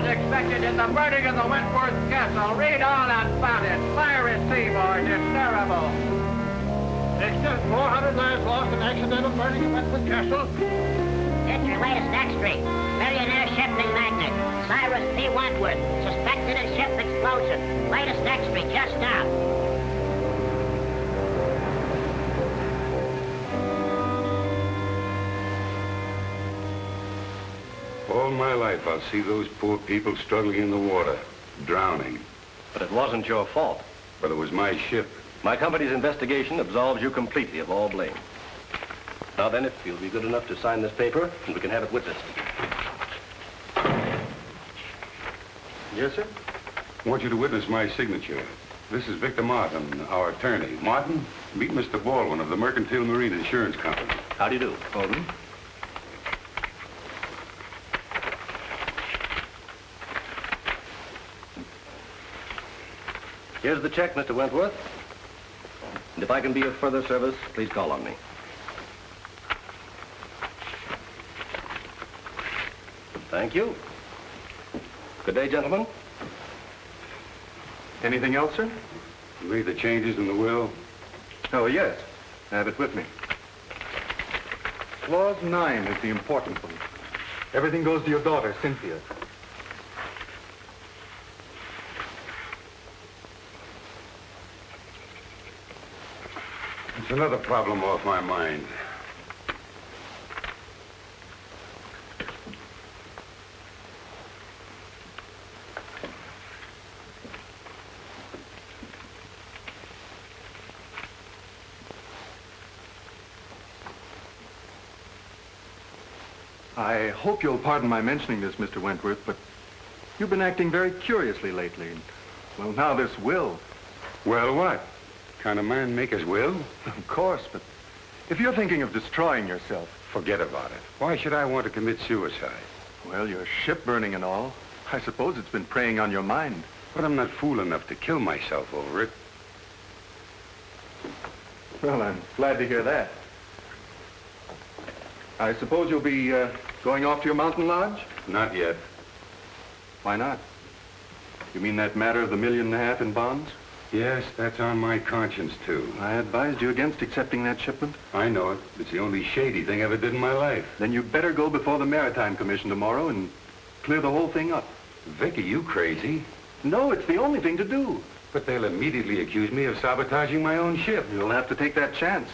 expected in the burning of the Wentworth Castle. Read all about it. Fire at sea, boys. It's terrible. Extra 400 lives lost in accidental burning of Wentworth Castle. It's your latest extra. Millionaire shipping magnate, Cyrus P. Wentworth, suspected of ship explosion. Latest extra, just out. All my life, I'll see those poor people struggling in the water, drowning. But it wasn't your fault. But it was my ship. My company's investigation absolves you completely of all blame. Now then, if you'll be good enough to sign this paper, and we can have it witnessed. Yes, sir? I want you to witness my signature. This is Victor Martin, our attorney. Martin, meet Mr. Baldwin of the Mercantile Marine Insurance Company. How do you do? Baldwin? Here's the check, Mr. Wentworth. And if I can be of further service, please call on me. Thank you. Good day, gentlemen. Anything else, sir? You made the changes in the will? Oh, yes. I have it with me. Clause 9 is the important one. Everything goes to your daughter, Cynthia. It's another problem off my mind. I hope you'll pardon my mentioning this, Mr. Wentworth, but you've been acting very curiously lately. Well, now this will. Well, what? Kind of man make his will? Of course, but if you're thinking of destroying yourself... Forget about it. Why should I want to commit suicide? Well, your ship burning and all. I suppose it's been preying on your mind. But I'm not fool enough to kill myself over it. Well, I'm glad to hear that. I suppose you'll be going off to your mountain lodge? Not yet. Why not? You mean that matter of the $1.5 million in bonds? Yes, that's on my conscience, too. I advised you against accepting that shipment. I know it. It's the only shady thing I ever did in my life. Then you'd better go before the Maritime Commission tomorrow and clear the whole thing up. Vic, are you crazy? No, it's the only thing to do. But they'll immediately accuse me of sabotaging my own ship. You'll have to take that chance.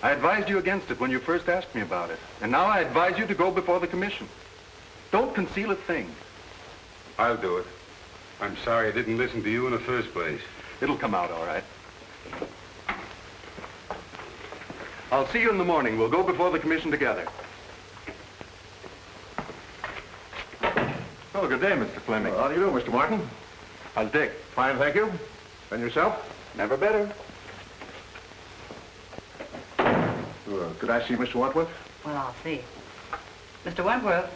I advised you against it when you first asked me about it. And now I advise you to go before the commission. Don't conceal a thing. I'll do it. I'm sorry I didn't listen to you in the first place. It'll come out all right. I'll see you in the morning. We'll go before the commission together. Oh, good day, Mr. Fleming. How do you do, Mr. Martin? How's Dick? Fine, thank you. And yourself? Never better. Could I see Mr. Wentworth? Well, I'll see. Mr. Wentworth,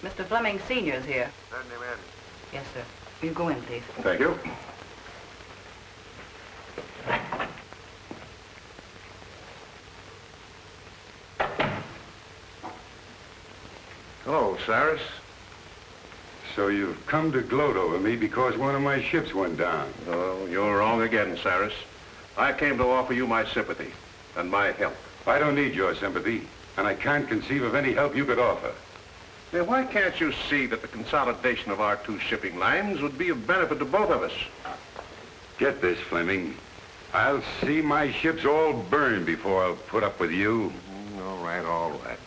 Mr. Fleming Sr.'s here. Send him in. Yes, sir. You go in, please. Thank you. Hello, Cyrus. So you've come to gloat over me because one of my ships went down. Oh, you're wrong again, Cyrus. I came to offer you my sympathy and my help. I don't need your sympathy, and I can't conceive of any help you could offer. Now, why can't you see that the consolidation of our two shipping lines would be of benefit to both of us? Get this, Fleming. I'll see my ships all burned before I'll put up with you. All right, all right.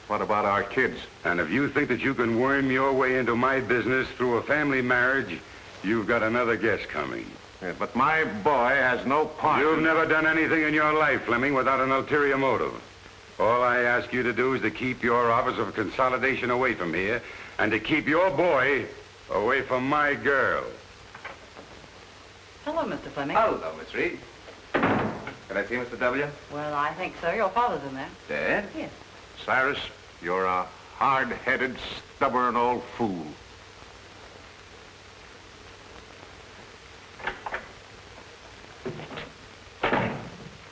What about our kids? And if you think that you can worm your way into my business through a family marriage, you've got another guess coming. Yeah, but my boy has no part. You've never done anything in your life, Fleming, without an ulterior motive. All I ask you to do is to keep your office of consolidation away from here and to keep your boy away from my girl. Hello, Mr. Fleming. Hello, Miss Reed. Can I see Mr. W? Well, I think so. Your father's in there. Dad? Yes. Cyrus, you're a hard-headed, stubborn old fool.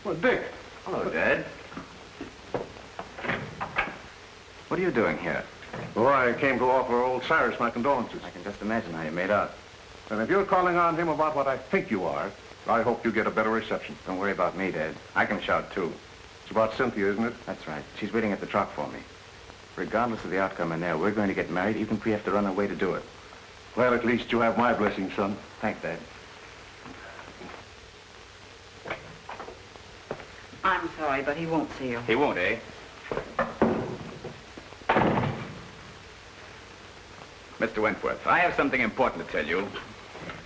Well, Dick. Hello, Dad. What are you doing here? Oh, I came to offer old Cyrus my condolences. I can just imagine how you made out. And if you're calling on him about what I think you are, I hope you get a better reception. Don't worry about me, Dad. I can shout, too. It's about Cynthia, isn't it? That's right. She's waiting at the truck for me. Regardless of the outcome in there, we're going to get married, even if we have to run away to do it. Well, at least you have my blessing, son. Thanks, Dad. I'm sorry, but he won't see you. He won't, eh? Mr. Wentworth, I have something important to tell you.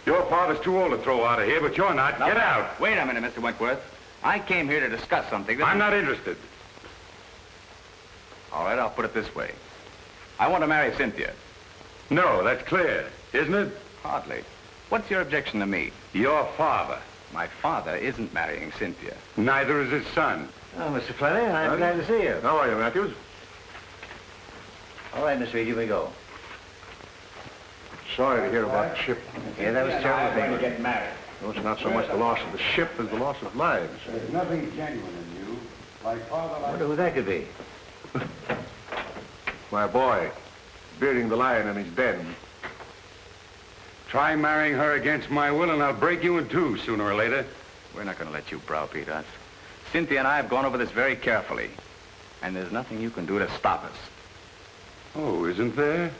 Your father's too old to throw out of here, but you're not. Get out. Wait a minute, Mr. Wentworth. I came here to discuss something that... I'm not interested. All right, I'll put it this way. I want to marry Cynthia. No, that's clear, isn't it? Hardly. What's your objection to me? Your father. My father isn't marrying Cynthia. Neither is his son. Oh, Mr. Fleming, I'm glad to see you. How are you, Matthews? All right, Miss Reed, here we go. Sorry to hear about the ship. Yeah, that was terrible. to get married. No, it's not so much the loss of the ship as the loss of lives. There's nothing genuine in you. Like father, I wonder who that could be. My boy, bearding the lion in his den. Try marrying her against my will, and I'll break you in two sooner or later. We're not going to let you browbeat us. Cynthia and I have gone over this very carefully. And there's nothing you can do to stop us. Oh, isn't there?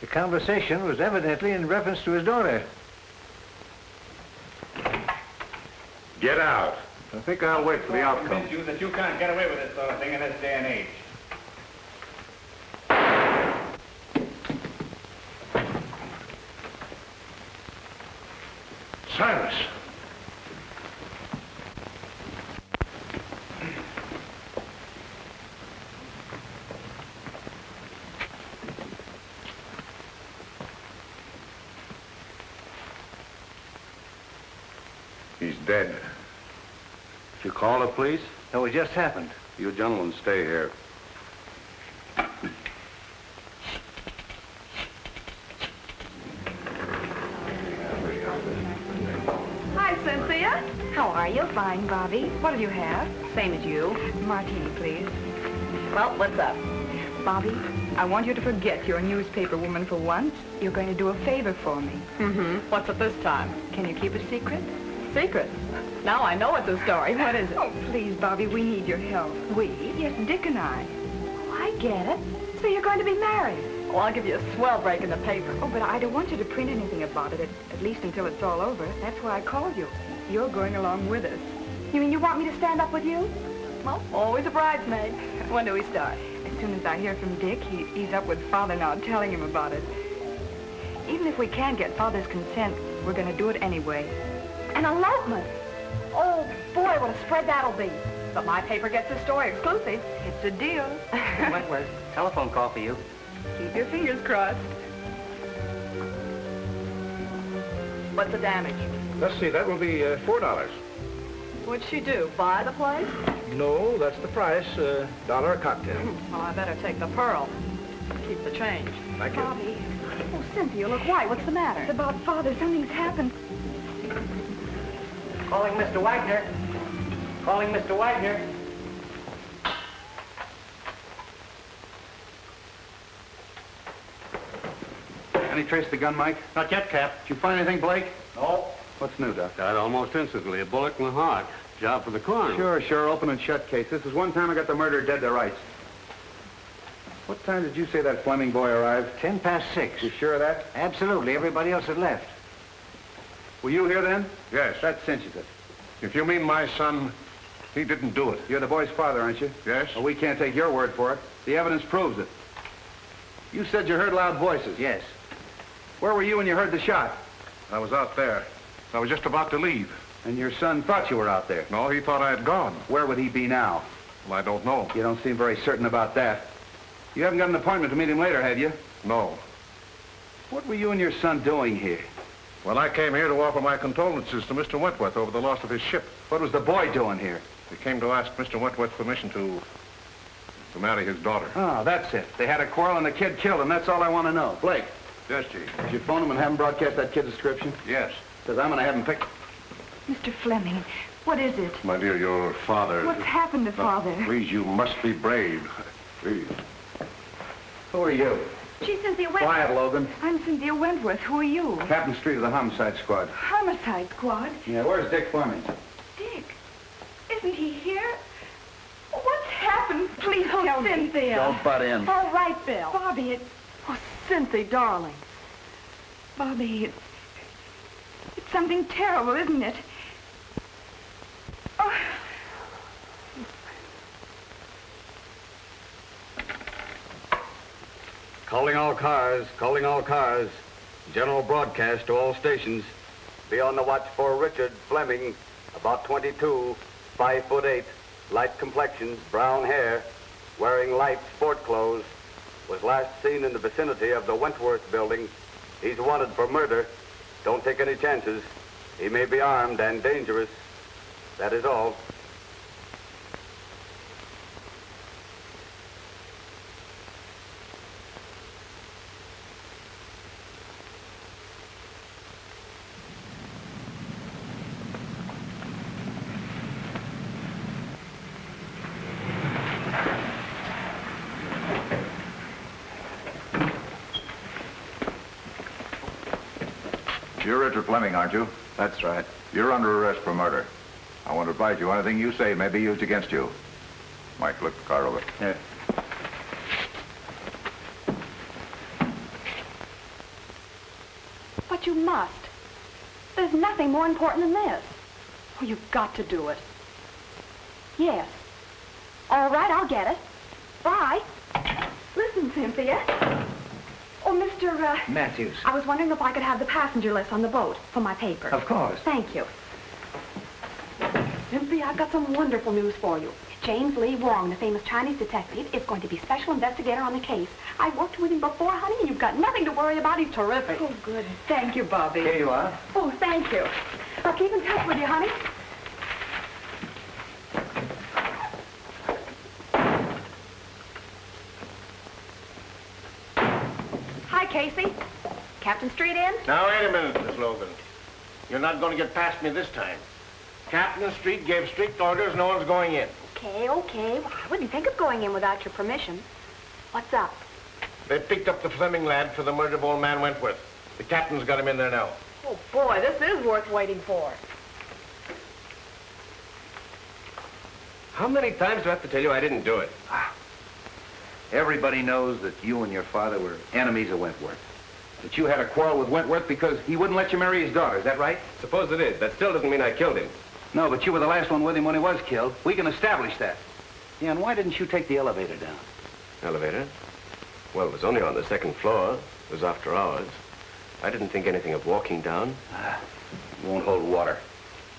The conversation was evidently in reference to his daughter. Get out. I think I'll wait for the outcome. you that you can't get away with this sort of thing in this day and age. Cyrus! He's dead. Did you call the police? No, it just happened. You gentlemen stay here. Hi, Cynthia. How are you? Fine, Bobby. What'll you have? Same as you. Martini, please. Well, what's up? Bobby, I want you to forget you're a newspaper woman for once. You're going to do a favor for me. Mm-hmm. What's it this time? Can you keep a secret? Secret. Now I know it's a story. What is it? Oh, please, Bobby, we need your help. We? Yes, Dick and I. Oh, I get it. So you're going to be married. Well, I'll give you a swell break in the paper. Oh, but I don't want you to print anything about it, at least until it's all over. That's why I called you. You're going along with us. You mean you want me to stand up with you? Well, always a bridesmaid. When do we start? As soon as I hear from Dick, he's up with Father now, telling him about it. Even if we can't get Father's consent, we're going to do it anyway. An elopement. Oh, boy, what a spread that'll be. But my paper gets the story exclusive. It's a deal. Wentworth, telephone call for you. Keep your fingers crossed. What's the damage? Let's see, that will be $4. What'd she do, buy the place? No, that's the price. $1 a cocktail. Well, I better take the pearl. Keep the change. Thank you. Bobby, Oh, Cynthia, look white. What's the matter? it's about Father. Something's happened. Calling Mr. Wagner. Calling Mr. Wagner. Any trace of the gun, Mike? Not yet, Cap. Did you find anything, Blake? No. What's new, Doc? Died almost instantly. A bullet in the heart. Job for the coroner. Sure, open and shut case. This is one time I got the murderer dead to rights. What time did you say that Fleming boy arrived? 6:10. You sure of that? Absolutely. Everybody else had left. Were you here then? Yes. That cinches it. If you mean my son, he didn't do it. You're the boy's father, aren't you? Yes? Well, we can't take your word for it. The evidence proves it. You said you heard loud voices. Yes. Where were you when you heard the shot? I was out there. I was just about to leave. And your son thought you were out there. No, he thought I had gone. Where would he be now? Well, I don't know. You don't seem very certain about that. You haven't got an appointment to meet him later, have you? No. What were you and your son doing here? Well, I came here to offer my condolences to Mr. Wentworth over the loss of his ship. What was the boy doing here? He came to ask Mr. Wentworth's permission to marry his daughter. Oh, that's it. They had a quarrel and the kid killed him. That's all I want to know. Blake, Yes, Chief. did you phone him and have him broadcast that kid's description? Yes. Because I'm going to have him picked. Mr. Fleming, what is it? My dear, your father... What's happened to Father? Please, you must be brave. Please. Who Who are you? She's Cynthia Wentworth. Quiet, Logan. I'm Cynthia Wentworth. Who are you? Captain Street of the Homicide Squad. Homicide Squad? Yeah, where's Dick Fleming? Dick? Isn't he here? What's happened? Please tell me. Cynthia. Don't butt in. All right, Bill. Bobby, it's... Oh, Cynthia, darling. Bobby, it's something terrible, isn't it? Oh. Calling all cars, calling all cars. General broadcast to all stations. Be on the watch for Richard Fleming, about 22, 5'8", light complexion, brown hair, wearing light sport clothes. Was last seen in the vicinity of the Wentworth building. He's wanted for murder. Don't take any chances. He may be armed and dangerous. That is all. You're Richard Fleming, aren't you? That's right. You're under arrest for murder. I want to advise you anything you say may be used against you. Mike, look the car over. Yeah. But you must. There's nothing more important than this. Oh, you've got to do it. Yes. All right, I'll get it. Bye. Listen, Cynthia. Oh, Mr. Matthews. I was wondering if I could have the passenger list on the boat for my paper. Of course. Thank you. Cynthia, I've got some wonderful news for you. James Lee Wong, the famous Chinese detective, is going to be special investigator on the case. I worked with him before, honey, and you've got nothing to worry about. He's terrific. Oh, good. Thank you, Bobby. Here you are. Oh, thank you. I'll keep in touch with you, honey. Hi, Casey. Captain Street in? Now, wait a minute, Miss Logan. You're not going to get past me this time. Captain Street gave strict orders no one's going in. Okay. Well, I wouldn't think of going in without your permission. What's up? They picked up the Fleming lad for the murder of old man Wentworth. The captain's got him in there now. Oh, boy, this is worth waiting for. How many times do I have to tell you I didn't do it? Everybody knows that you and your father were enemies of Wentworth. That you had a quarrel with Wentworth because he wouldn't let you marry his daughter. Is that right? Suppose it is. That still doesn't mean I killed him. No, but you were the last one with him when he was killed. We can establish that. Yeah, and why didn't you take the elevator down? Elevator? Well, it was only on the second floor. It was after hours. I didn't think anything of walking down. It won't hold water.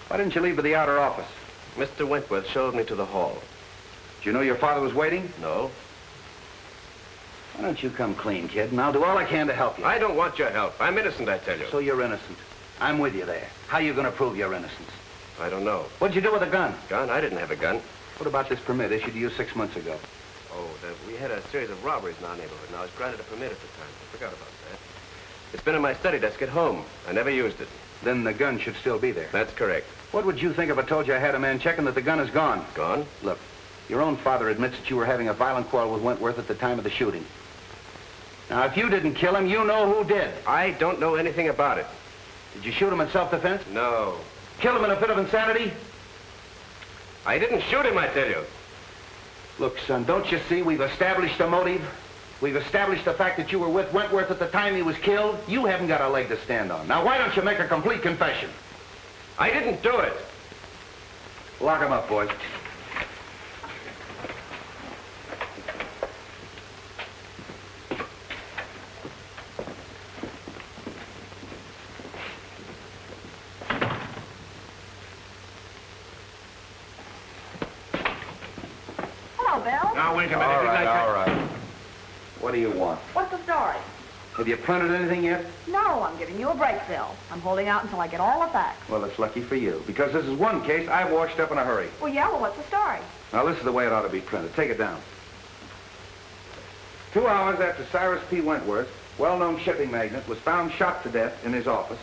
Why didn't you leave for the outer office? Mr. Wentworth showed me to the hall. Did you know your father was waiting? No. Why don't you come clean, kid, and I'll do all I can to help you. I don't want your help. I'm innocent, I tell you. So you're innocent. I'm with you there. How are you going to prove your innocence? I don't know. What'd you do with the gun? Gun? I didn't have a gun. What about this permit issued to you 6 months ago? Oh, we had a series of robberies in our neighborhood, and I was granted a permit at the time. I forgot about that. It's been in my study desk at home. I never used it. Then the gun should still be there. That's correct. What would you think if I told you I had a man checking that the gun is gone? Gone? Look, your own father admits that you were having a violent quarrel with Wentworth at the time of the shooting. Now, if you didn't kill him, you know who did. I don't know anything about it. Did you shoot him in self-defense? No. Kill him in a fit of insanity? I didn't shoot him, I tell you. Look, son, don't you see we've established a motive? We've established the fact that you were with Wentworth at the time he was killed. You haven't got a leg to stand on. Now, why don't you make a complete confession? I didn't do it. Lock him up, boys. Hello, Bill. Now, wait a minute. All right. What do you want? What's the story? Have you printed anything yet? No, I'm giving you a break, Bill. I'm holding out until I get all the facts. Well, it's lucky for you, because this is one case I washed up in a hurry. Well, yeah, well, what's the story? Now, this is the way it ought to be printed. Take it down. 2 hours after Cyrus P. Wentworth, well-known shipping magnate, was found shot to death in his office,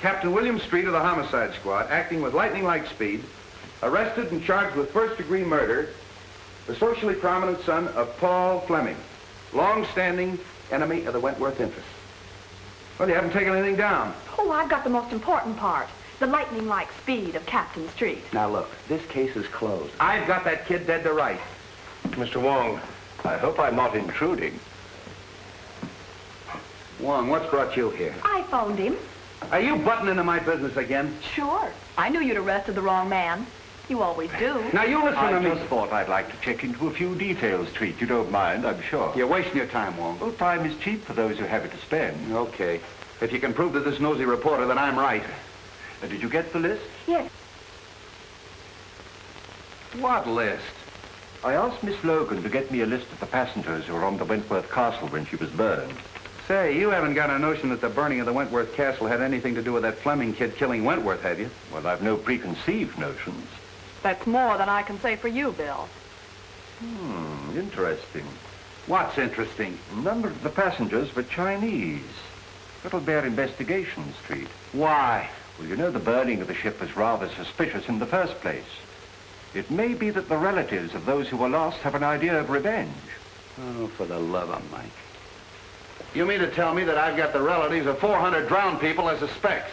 Captain William Street of the Homicide Squad, acting with lightning-like speed, arrested and charged with first-degree murder the socially prominent son of Paul Fleming, Long-standing enemy of the Wentworth interests. Well, you haven't taken anything down. Oh, I've got the most important part. The lightning-like speed of Captain Street. Now, look, this case is closed. I've got that kid dead to rights. Mr. Wong, I hope I'm not intruding. Wong, what's brought you here? I phoned him. Are you butting into my business again? Sure. I knew you'd arrested the wrong man. You always do. Now, you listen to me. I just thought I'd like to check into a few details, Treat. You don't mind, I'm sure. You're wasting your time, Wong. Well, time is cheap for those who have it to spend. Okay. If you can prove to this nosy reporter that I'm right. Did you get the list? Yes. What list? I asked Miss Logan to get me a list of the passengers who were on the Wentworth Castle when she was burned. Say, you haven't got a notion that the burning of the Wentworth Castle had anything to do with that Fleming kid killing Wentworth, have you? Well, I've no preconceived notions. That's more than I can say for you, Bill. Interesting. What's interesting? A number of the passengers were Chinese. That'll bear investigation, Street. Why? Well, you know the burning of the ship was rather suspicious in the first place. It may be that the relatives of those who were lost have an idea of revenge. Oh, for the love of Mike. You mean to tell me that I've got the relatives of 400 drowned people as suspects?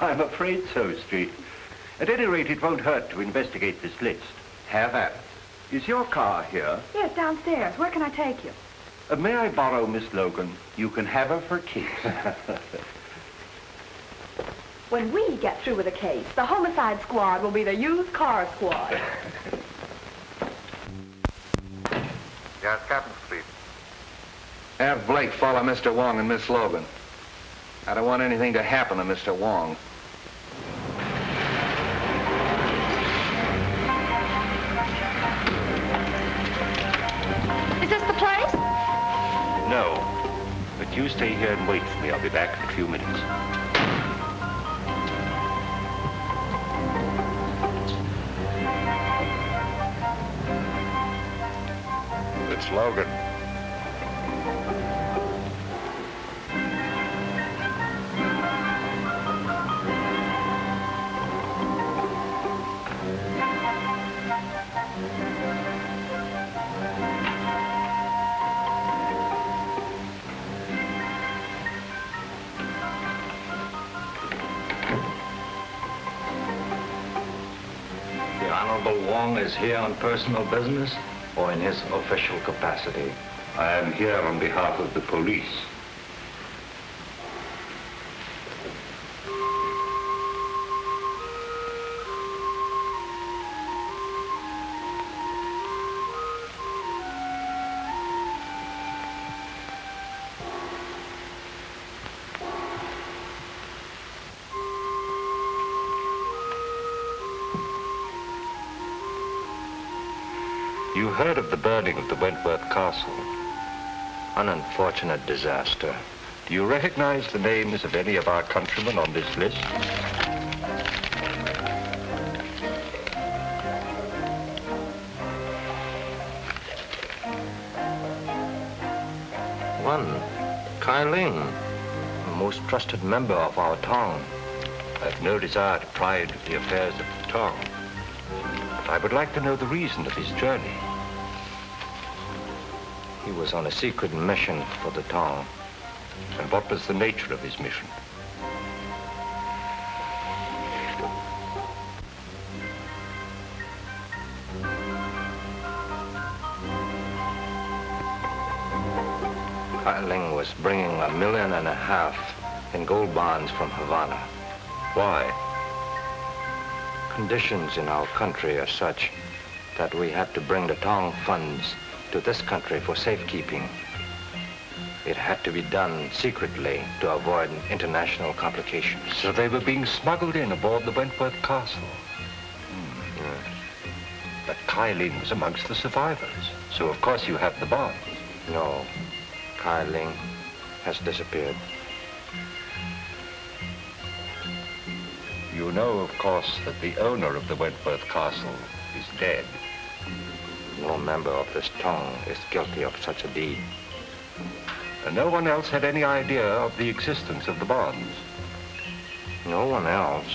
I'm afraid so, Street. At any rate, it won't hurt to investigate this list. Have at it. Is your car here? Yes, downstairs. Where can I take you? May I borrow Miss Logan? You can have her for keeps. When we get through with the case, the homicide squad will be the used car squad. Yes, Captain Street. Have Blake follow Mr. Wong and Miss Logan. I don't want anything to happen to Mr. Wong. Is this the place? No. But you stay here and wait for me. I'll be back in a few minutes. It's Logan. The Honorable Wong is here on personal business or in his official capacity? I am here on behalf of the police. You heard of the burning of the Wentworth Castle. An unfortunate disaster. Do you recognize the names of any of our countrymen on this list? One, Kai Ling, a most trusted member of our Tong. I have no desire to pry into the affairs of the Tong. But I would like to know the reason of his journey. He was on a secret mission for the Tong. And what was the nature of his mission? Kai Ling was bringing $1.5 million in gold bonds from Havana. Why? Conditions in our country are such that we had to bring the Tong funds to this country for safekeeping. It had to be done secretly to avoid international complications. So they were being smuggled in aboard the Wentworth Castle. Yes. But Kai Ling was amongst the survivors. So of course you have the bonds. No, Kai Ling has disappeared. You know, of course, that the owner of the Wentworth Castle is dead. No member of this Tong is guilty of such a deed. And no one else had any idea of the existence of the bonds. No one else,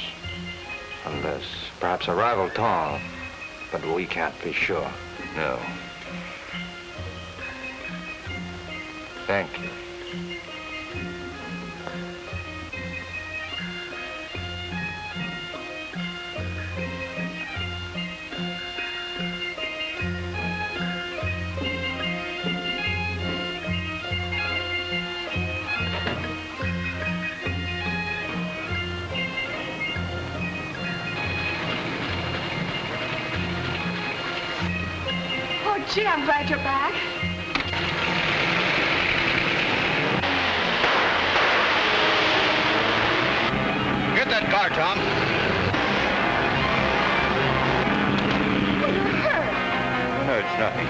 unless perhaps a rival Tong, but we can't be sure. No. Thank you. Oh, gee, I'm glad you're back. Get that car, Tom. Oh, you're hurt. No, it's nothing.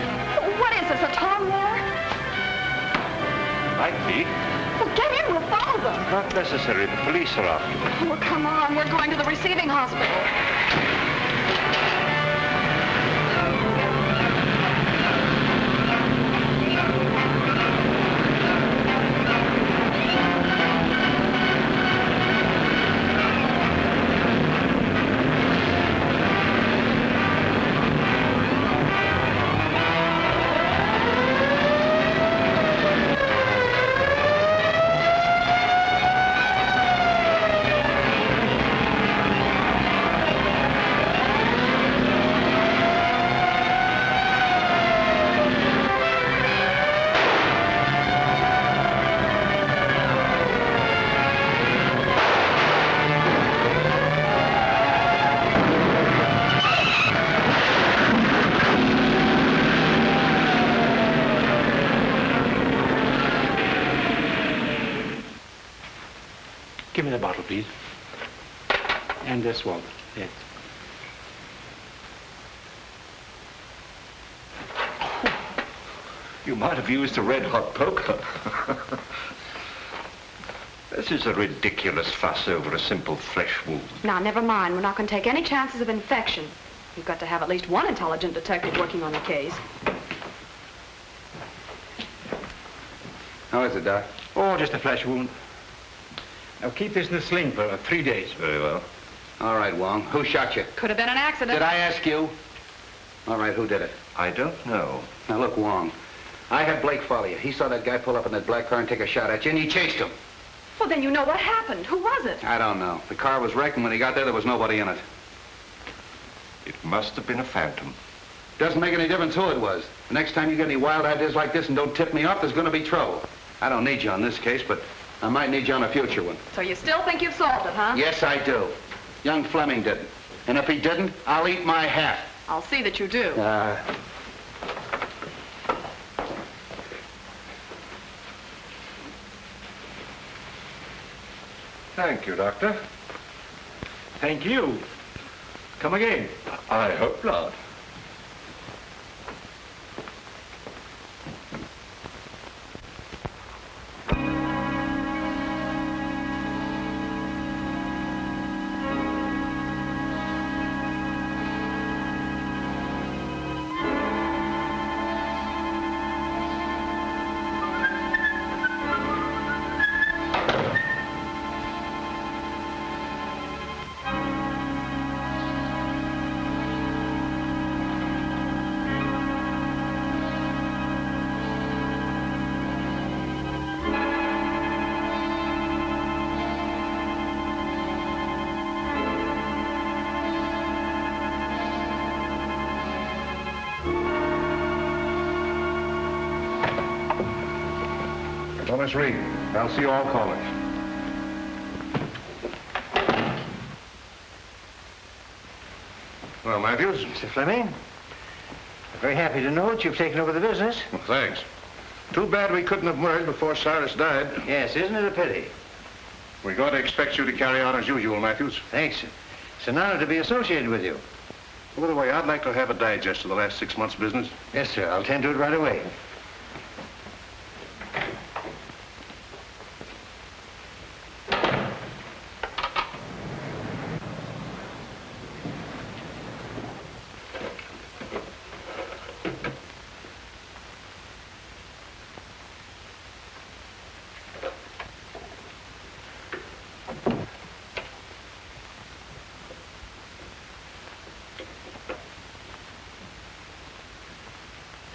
What is this, a tongue war? Might be. Well, get in, we'll follow them. Not necessary. The police are after them. Oh, come on, we're going to the receiving hospital. Give me the bottle, please. And this one. Yes. You might have used a red-hot poker. This is a ridiculous fuss over a simple flesh wound. Now, never mind. We're not going to take any chances of infection. You've got to have at least one intelligent detective working on the case. How is it, Doc? Oh, just a flesh wound. Now, keep this in the sling for 3 days. Very well. All right, Wong. Who shot you? Could have been an accident. Did I ask you? All right, who did it? I don't know. Now, look, Wong. I had Blake follow you. He saw that guy pull up in that black car and take a shot at you, and he chased him. Well, then you know what happened. Who was it? I don't know. The car was wrecked, and when he got there was nobody in it. It must have been a phantom. Doesn't make any difference who it was. The next time you get any wild ideas like this and don't tip me off, there's going to be trouble. I don't need you on this case, but I might need you on a future one. So you still think you've solved it, huh? Yes, I do. Young Fleming didn't. And if he didn't, I'll eat my hat. I'll see that you do. Thank you, Doctor. Thank you. Come again. I hope not. Thomas Reed, I'll see all callers. Well, Matthews? Mr. Fleming, I'm very happy to know that you've taken over the business. Well, thanks. Too bad we couldn't have merged before Cyrus died. Yes, isn't it a pity? We're going to expect you to carry on as usual, Matthews. Thanks. It's an honor to be associated with you. By the way, I'd like to have a digest of the last 6 months' business. Yes, sir. I'll tend to it right away.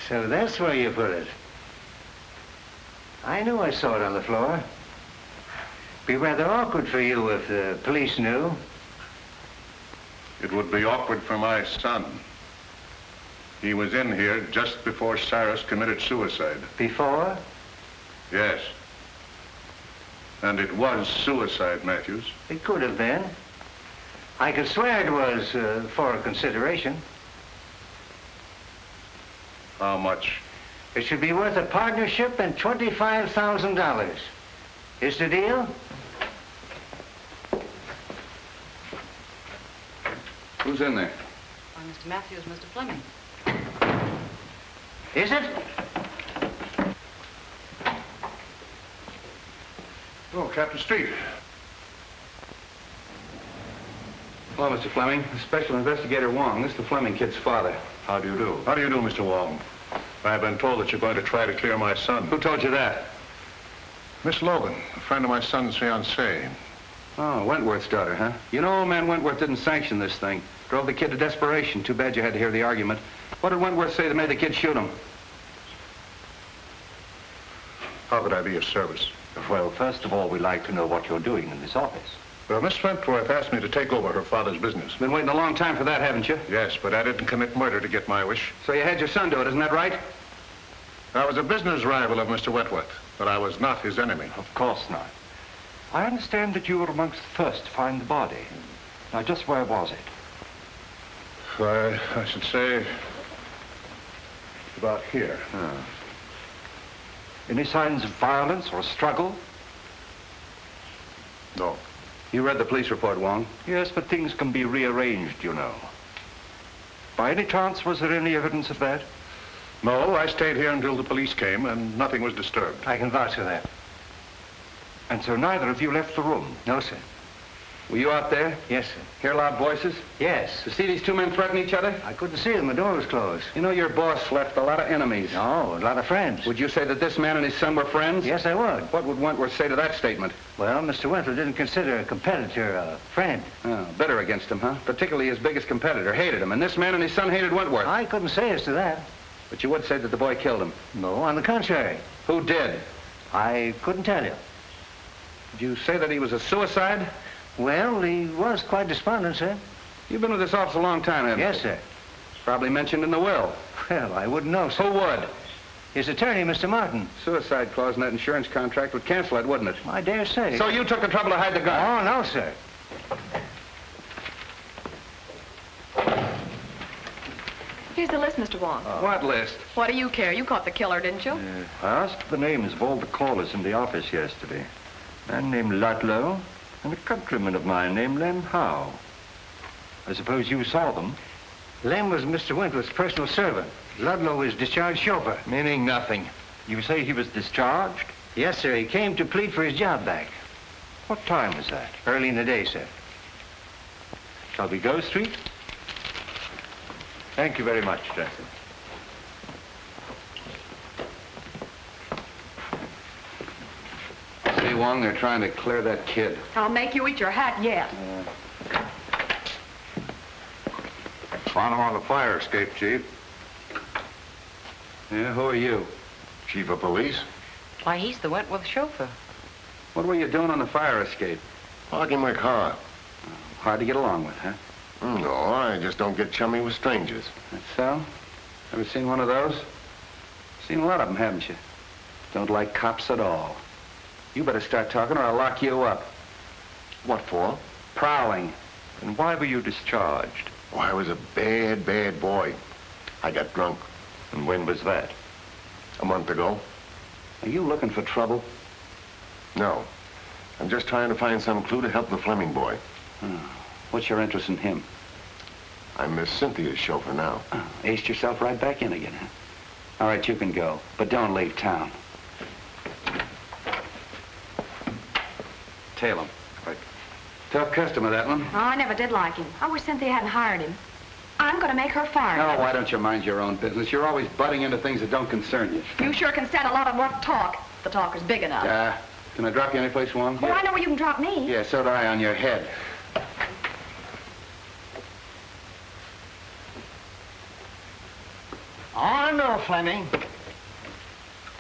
So that's where you put it. I knew I saw it on the floor. Be rather awkward for you if the police knew. It would be awkward for my son. He was in here just before Cyrus committed suicide. Before? Yes. And it was suicide, Matthews. It could have been. I could swear it was for consideration. How much? It should be worth a partnership and $25,000. Is the deal? Who's in there? Why, Mr. Matthews, Mr. Fleming. Is it? Oh, Captain Street. Hello, Mr. Fleming. Special Investigator Wong. This is the Fleming kid's father. How do you do? How do you do, Mr. Wong? I've been told that you're going to try to clear my son. Who told you that? Miss Logan, a friend of my son's fiancée. Oh, Wentworth's daughter, huh? You know, old man Wentworth didn't sanction this thing. Drove the kid to desperation. Too bad you had to hear the argument. What did Wentworth say that made the kid shoot him? How could I be of service? Well, first of all, we'd like to know what you're doing in this office. Well, Miss Wentworth asked me to take over her father's business. Been waiting a long time for that, haven't you? Yes, but I didn't commit murder to get my wish. So you had your son do it, isn't that right? I was a business rival of Mr. Wentworth, but I was not his enemy. Of course not. I understand that you were amongst the first to find the body. Now, just where was it? I should say about here. Any signs of violence or struggle? No. You read the police report, Wong? Yes, but things can be rearranged, you know. By any chance, was there any evidence of that? No, I stayed here until the police came, and nothing was disturbed. I can vouch for that. And so neither of you left the room? No, sir. Were you out there? Yes, sir. Hear loud voices? Yes. To see these two men threaten each other? I couldn't see them. The door was closed. You know, your boss left a lot of enemies. No, a lot of friends. Would you say that this man and his son were friends? Yes, I would. What would Wentworth say to that statement? Well, Mr. Wentworth didn't consider a competitor a friend. Oh, bitter against him, huh? Particularly his biggest competitor. Hated him. And this man and his son hated Wentworth. I couldn't say as to that. But you would say that the boy killed him. No, on the contrary. Who did? I couldn't tell you. Did you say that he was a suicide? Well, he was quite despondent, sir. You've been with this office a long time, haven't you? Yes, sir. Probably mentioned in the will. Well, I wouldn't know, sir. Who would? His attorney, Mr. Martin. Suicide clause in that insurance contract would cancel it, wouldn't it? I dare say. So you took the trouble to hide the gun? Oh, no, sir. Here's the list, Mr. Wong. What list? What do you care? You caught the killer, didn't you? I asked for the names of all the callers in the office yesterday. A man named Ludlow and a countryman of mine named Lem Howe. I suppose you saw them. Lem was Mr. Wentworth's personal servant. Ludlow was discharged chauffeur. Meaning nothing. You say he was discharged? Yes, sir. He came to plead for his job back. What time was that? Early in the day, sir. Shall we go, Street? Thank you very much, Jackson. See, Wong, they're trying to clear that kid. I'll make you eat your hat yet. Found him on the fire escape, Chief. Yeah, who are you? Chief of police? Why, he's the Wentworth chauffeur. What were you doing on the fire escape? Parking my car. Hard to get along with, huh? No, I just don't get chummy with strangers. That's so? Ever seen one of those? Seen a lot of them, haven't you? Don't like cops at all. You better start talking or I'll lock you up. What for? Prowling. And why were you discharged? Oh, I was a bad, bad boy. I got drunk. And when was that? A month ago. Are you looking for trouble? No. I'm just trying to find some clue to help the Fleming boy. Oh. What's your interest in him? I'm Miss Cynthia's chauffeur now. Oh, aced yourself right back in again, huh? All right, you can go, but don't leave town. Tail him. Quick. Tough customer, that one. Oh, I never did like him. I wish Cynthia hadn't hired him. I'm going to make her fire him. Oh, why don't you mind your own business? You're always butting into things that don't concern you. You sure can stand a lot of rough talk. The talker's big enough. Can I drop you anyplace, Wong? Oh, I know where you can drop me. Yeah, so do I on your head. Oh, no, Fleming.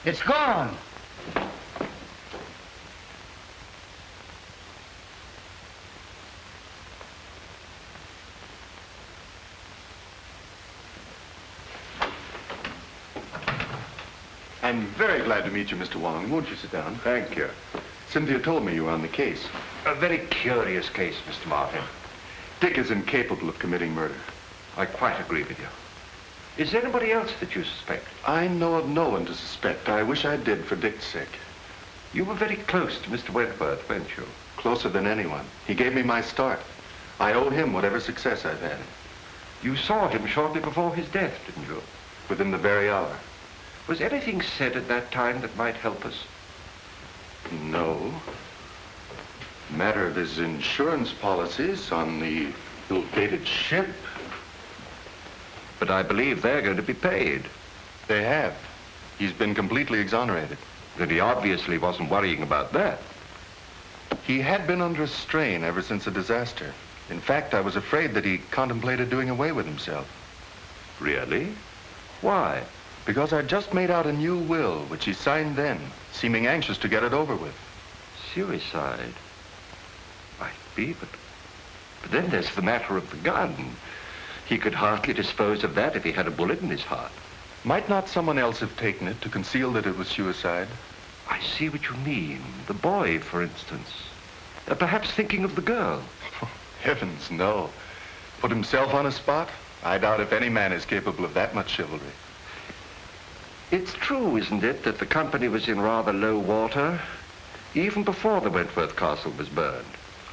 It's gone. I'm very glad to meet you, Mr. Wong. Won't you sit down? Thank you. Cynthia told me you were on the case. A very curious case, Mr. Martin. Dick is incapable of committing murder. I quite agree with you. Is there anybody else that you suspect? I know of no one to suspect. I wish I did for Dick's sake. You were very close to Mr. Wentworth, weren't you? Closer than anyone. He gave me my start. I owe him whatever success I've had. You saw him shortly before his death, didn't you? Within the very hour. Was anything said at that time that might help us? No. Matter of his insurance policies on the ill-fated ship. But I believe they're going to be paid. They have. He's been completely exonerated. Then he obviously wasn't worrying about that. He had been under strain ever since the disaster. In fact, I was afraid that he contemplated doing away with himself. Really? Why? Because I'd just made out a new will, which he signed then, seeming anxious to get it over with. Suicide? Might be, but then there's the matter of the gun. He could hardly dispose of that if he had a bullet in his heart. Might not someone else have taken it to conceal that it was suicide? I see what you mean. The boy, for instance. Perhaps thinking of the girl. Heavens, no. Put himself on a spot? I doubt if any man is capable of that much chivalry. It's true, isn't it, that the company was in rather low water, even before the Wentworth Castle was burned?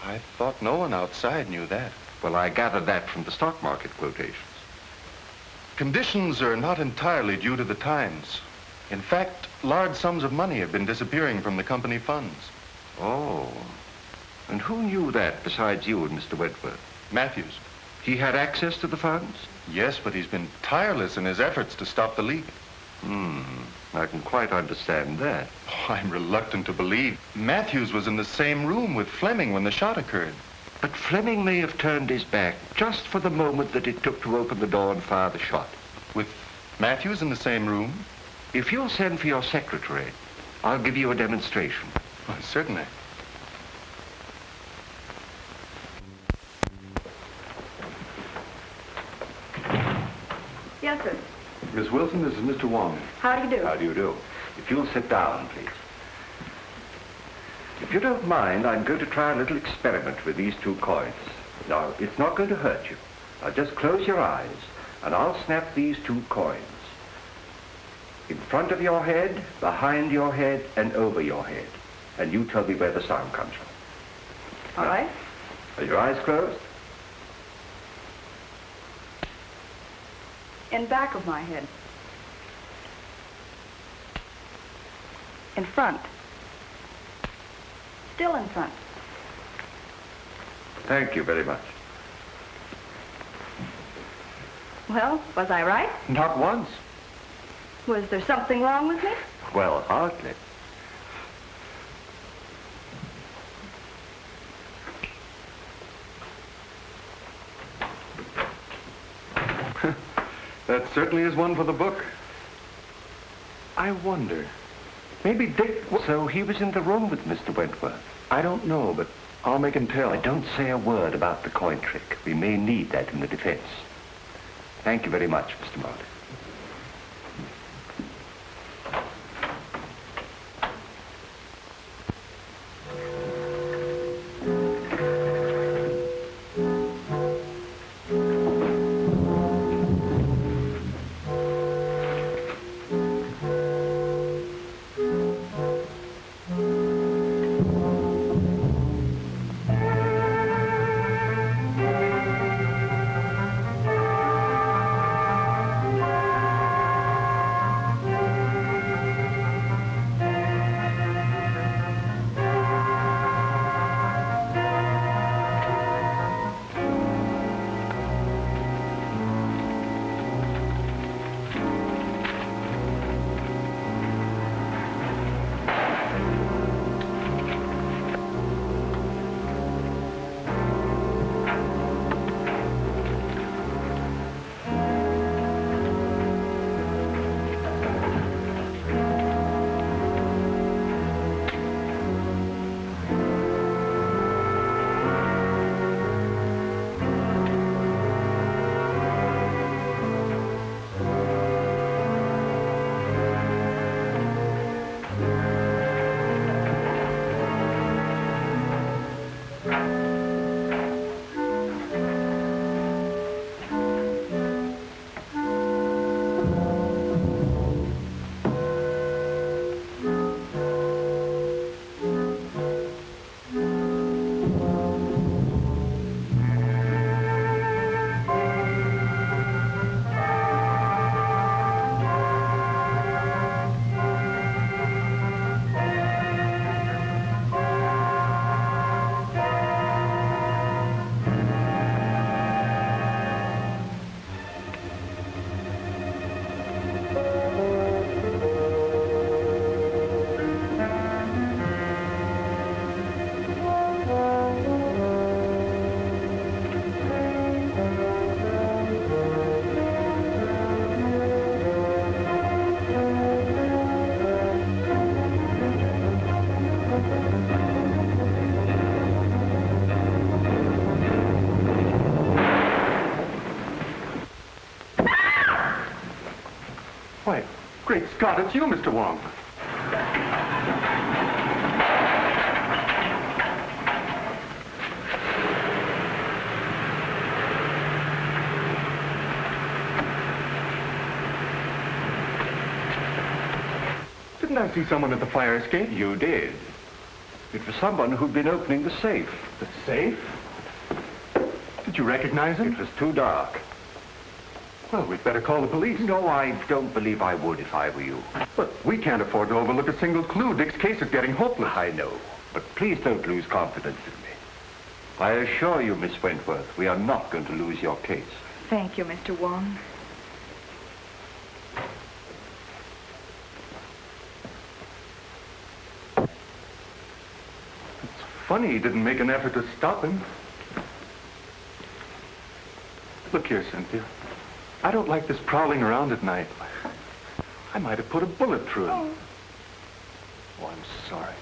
I thought no one outside knew that. Well, I gathered that from the stock market quotations. Conditions are not entirely due to the times. In fact, large sums of money have been disappearing from the company funds. Oh. And who knew that besides you and Mr. Wentworth? Matthews. He had access to the funds? Yes, but he's been tireless in his efforts to stop the leak. I can quite understand that. Oh, I'm reluctant to believe. Matthews was in the same room with Fleming when the shot occurred. But Fleming may have turned his back just for the moment that it took to open the door and fire the shot. With Matthews in the same room? If you'll send for your secretary, I'll give you a demonstration. Well, certainly. Yes, sir. Miss Wilson, this is Mr. Wong. How do you do? How do you do? If you'll sit down, please. If you don't mind, I'm going to try a little experiment with these two coins. Now, it's not going to hurt you. Now, just close your eyes, and I'll snap these two coins. In front of your head, behind your head, and over your head. And you tell me where the sound comes from. All right. Are your eyes closed? In back of my head. In front. Still in front. Thank you very much. Well, was I right? Not once. Was there something wrong with me? Well, hardly. That certainly is one for the book. I wonder. Maybe Dick... So he was in the room with Mr. Wentworth? I don't know, but I'll make him tell. Don't say a word about the coin trick. We may need that in the defense. Thank you very much, Mr. Martin. Great Scott, it's you, Mr. Wong. Didn't I see someone at the fire escape? You did. It was someone who'd been opening the safe. The safe? Did you recognize him? It was too dark. Well, we'd better call the police. No, I don't believe I would if I were you. But we can't afford to overlook a single clue. Dick's case is getting hopeless. I know, but please don't lose confidence in me. I assure you, Miss Wentworth, we are not going to lose your case. Thank you, Mr. Wong. Funny he didn't make an effort to stop him. Look here, Cynthia. I don't like this prowling around at night. I might have put a bullet through him. Oh, I'm sorry.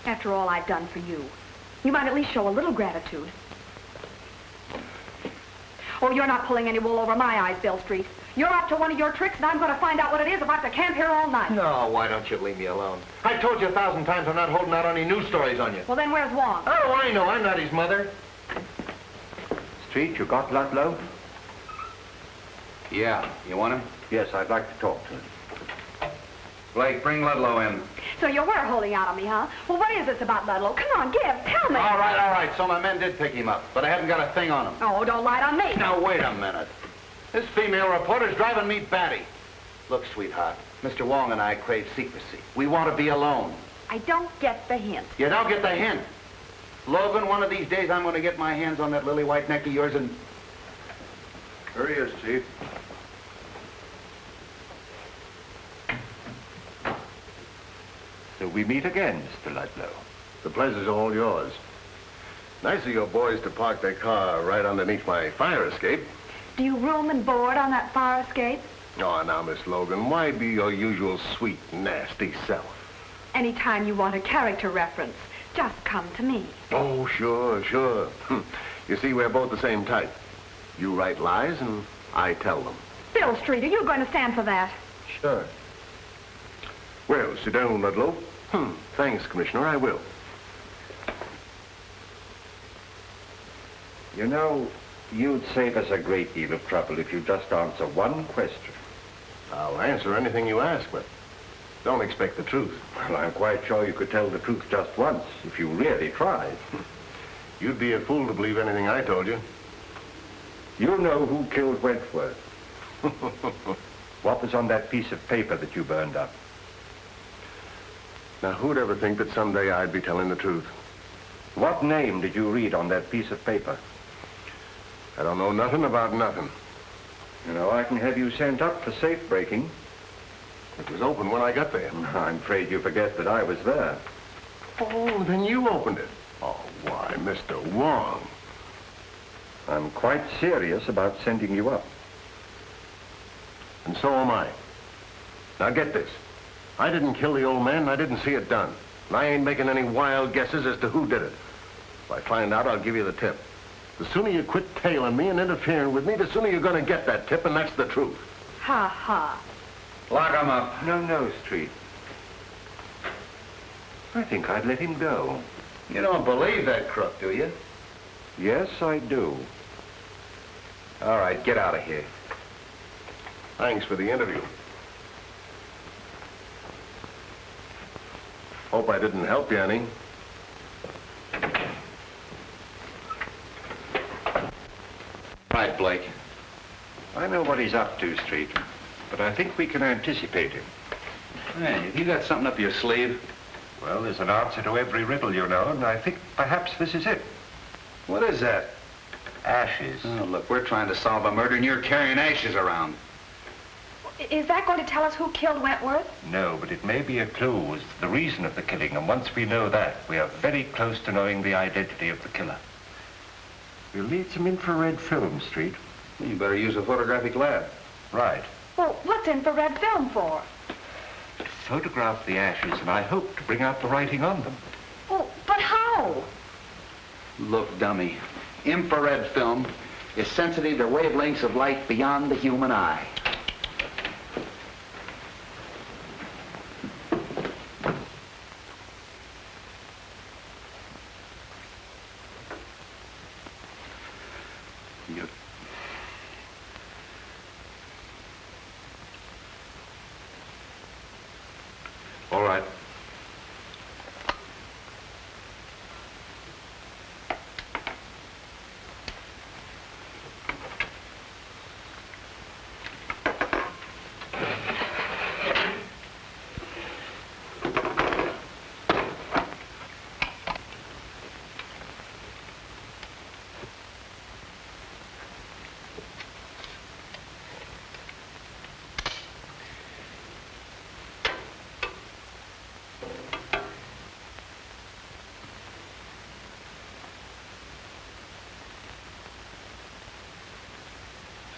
After all I've done for you, you might at least show a little gratitude. Oh, you're not pulling any wool over my eyes, Bill Street. You're up to one of your tricks, and I'm going to find out what it is if I have to camp here all night. No, why don't you leave me alone? I told you 1,000 times I'm not holding out any news stories on you. Well, then where's Wong? Oh, I know. I'm not his mother. Street, you got Ludlow? Yeah. You want him? Yes, I'd like to talk to him. Blake, bring Ludlow in. So you were holding out on me, huh? Well, what is this about Ludlow? Come on, tell me. All right. So my men did pick him up, but I haven't got a thing on him. Oh, don't lie on me. Now, wait a minute. This female reporter's driving me batty. Look, sweetheart, Mr. Wong and I crave secrecy. We want to be alone. I don't get the hint. You don't get the hint. Logan, one of these days I'm going to get my hands on that lily white neck of yours and... Here he is, Chief. So we meet again, Mr. Ludlow. The pleasure's all yours. Nice of your boys to park their car right underneath my fire escape. Do you room and board on that fire escape? Oh, now, Miss Logan, why be your usual sweet, nasty self? Anytime you want a character reference, just come to me. Oh, sure. You see, we're both the same type. You write lies, and I tell them. Bill Street, are you going to stand for that? Sure. Well, sit down, Ludlow. Thanks, Commissioner, I will. You know, you'd save us a great deal of trouble if you just answer one question. I'll answer anything you ask, but don't expect the truth. Well, I'm quite sure you could tell the truth just once, if you really tried. You'd be a fool to believe anything I told you. You know who killed Wentworth. What was on that piece of paper that you burned up? Now, who'd ever think that someday I'd be telling the truth? What name did you read on that piece of paper? I don't know nothing about nothing. You know, I can have you sent up for safe breaking. It was open when I got there. I'm afraid you forget that I was there. Oh, then you opened it. Oh, why, Mr. Wong. I'm quite serious about sending you up. And so am I. Now get this. I didn't kill the old man, and I didn't see it done. And I ain't making any wild guesses as to who did it. If I find out, I'll give you the tip. The sooner you quit tailing me and interfering with me, the sooner you're going to get that tip, and that's the truth. Ha ha. Lock him up. No, Street. I think I'd let him go. You don't believe that crook, do you? Yes, I do. All right, get out of here. Thanks for the interview. Hope I didn't help you any. Right, Blake. I know what he's up to, Street, but I think we can anticipate him. Hey, have you got something up your sleeve? Well, there's an answer to every riddle, you know, and I think perhaps this is it. What is that? Ashes. Oh, look, we're trying to solve a murder and you're carrying ashes around. Is that going to tell us who killed Wentworth? No, but it may be a clue as to the reason of the killing, and once we know that, we are very close to knowing the identity of the killer. We'll need some infrared film, Street. You better use a photographic lab. Right. Well, what's infrared film for? To photograph the ashes, and I hope to bring out the writing on them. Oh, but how? Look, dummy, infrared film is sensitive to wavelengths of light beyond the human eye. All right.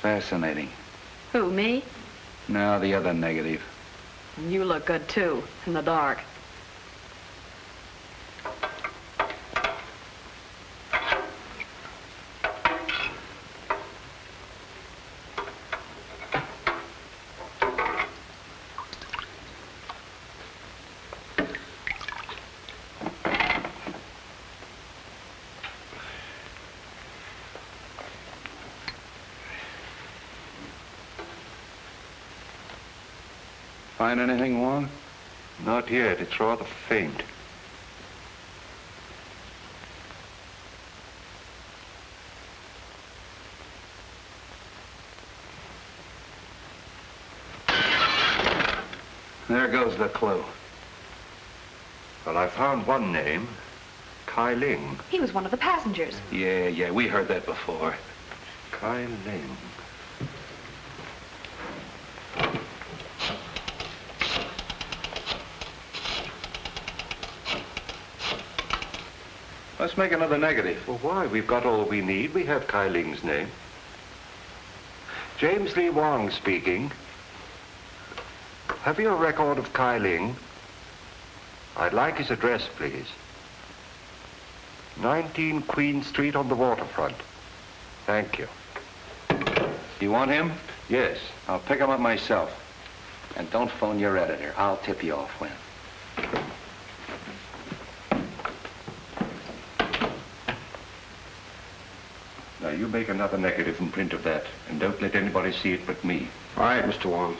Fascinating. Who, me? No, the other negative. You look good, too, in the dark. Find anything, Wong? Not yet. It's rather faint. There goes the clue. Well, I found one name. Kai Ling. He was one of the passengers. Yeah, we heard that before. Kai Ling. Let's make another negative. Well, why? We've got all we need. We have Kai Ling's name. James Lee Wong speaking. Have you a record of Kai Ling? I'd like his address, please. 19 Queen Street on the waterfront. Thank you. You want him? Yes. I'll pick him up myself. And don't phone your editor. I'll tip you off when. Now, you make another negative and print of that, and don't let anybody see it but me. All right, Mr. Wong.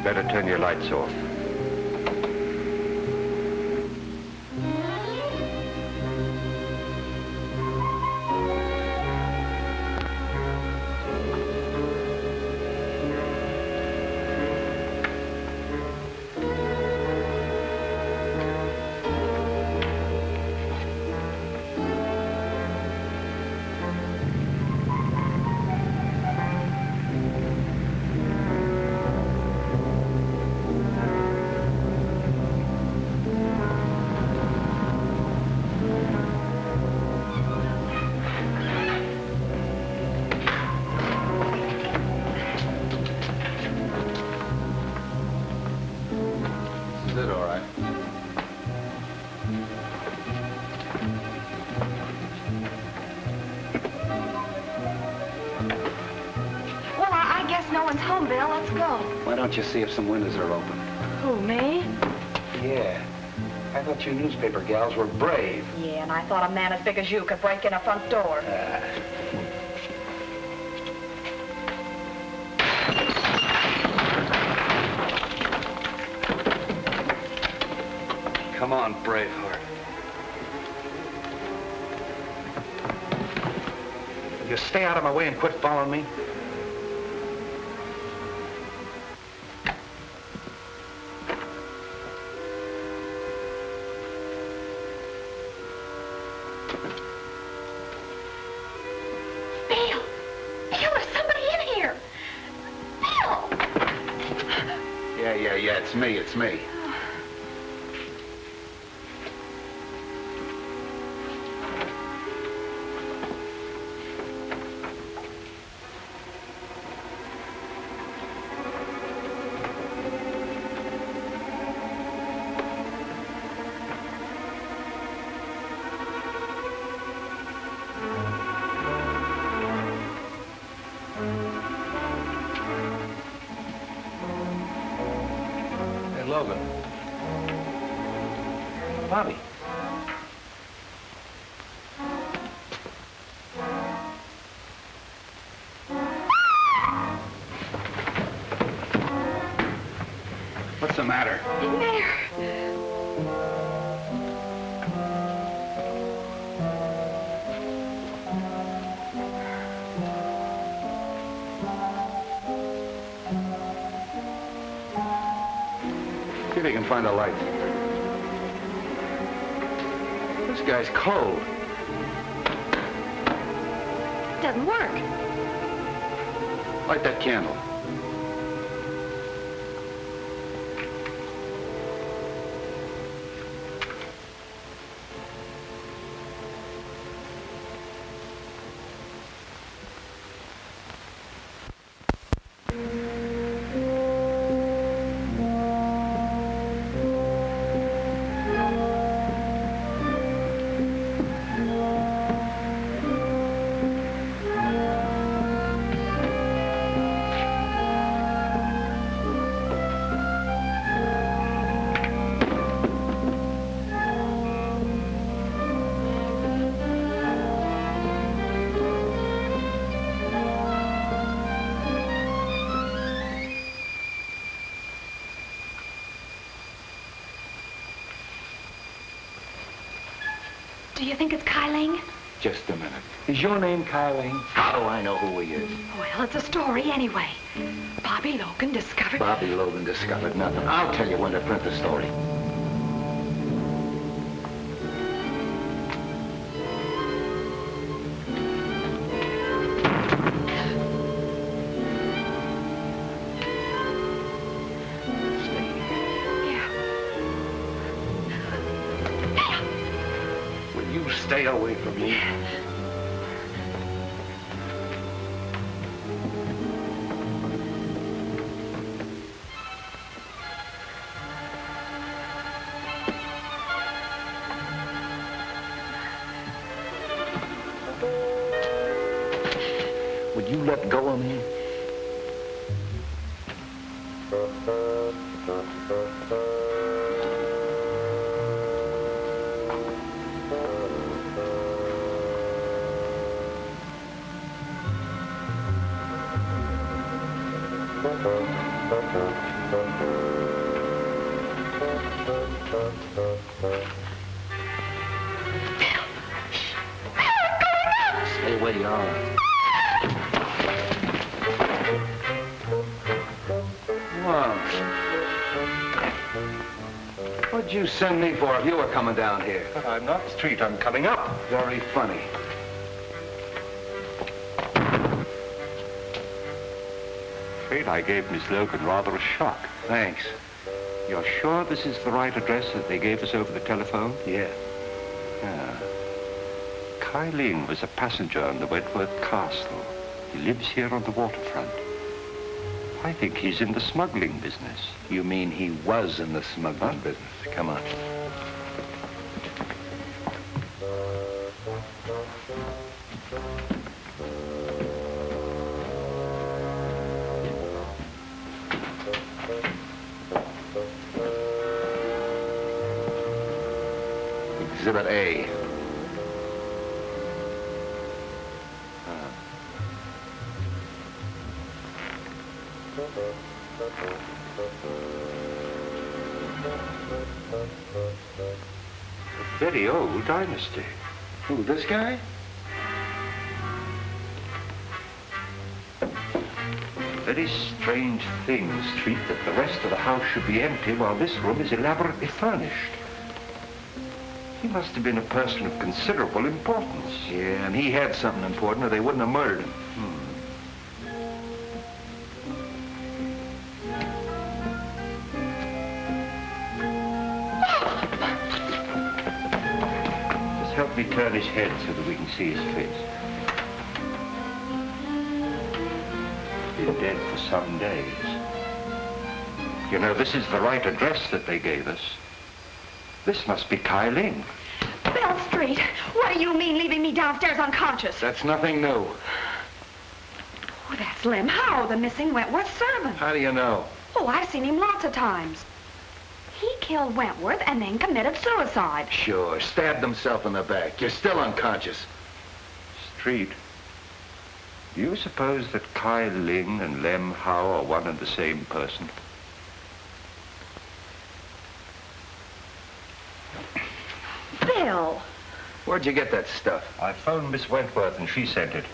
Better turn your lights off. Why don't you see if some windows are open? Who, me? Yeah. I thought you newspaper gals were brave. Yeah, and I thought a man as big as you could break in a front door. Come on, Braveheart. Will you stay out of my way and quit following me? It's me. Logan. Bobby. What's the matter? Mayor. See if you can find a light. This guy's cold. Doesn't work. Light that candle. Do you think it's Kai Ling? Just a minute. Is your name Kai Ling? How do I know who he is? Well, it's a story anyway. Bobby Logan discovered... Bobby Logan discovered nothing. I'll tell you when to print the story. Stay away from me. Would you let go of me? Stay where you are. Wow. What'd you send me for if you were coming down here? But I'm not street, I'm coming up. Very funny. Afraid I gave Miss Logan rather a shock. Thanks. You're sure this is the right address that they gave us over the telephone? Yeah. Yeah. Kai Ling was a passenger on the Wentworth Castle. He lives here on the waterfront. I think he's in the smuggling business. You mean he was in the smuggling business? Come on. Exhibit A. A very old dynasty. Who, this guy? Very strange thing, Street, that the rest of the house should be empty while this room is elaborately furnished. He must have been a person of considerable importance. Yeah, and he had something important or they wouldn't have murdered him. Just help me turn his head so that we can see his face. Been dead for some days. You know, this is the right address that they gave us. This must be Kai Ling. Bell Street, what do you mean leaving me downstairs unconscious? That's nothing new. Oh, that's Lem Howe, the missing Wentworth servant. How do you know? Oh, I've seen him lots of times. He killed Wentworth and then committed suicide. Sure, stabbed himself in the back. You're still unconscious. Street, do you suppose that Kai Ling and Lem Howe are one and the same person? Bill! Where'd you get that stuff? I phoned Miss Wentworth and she sent it.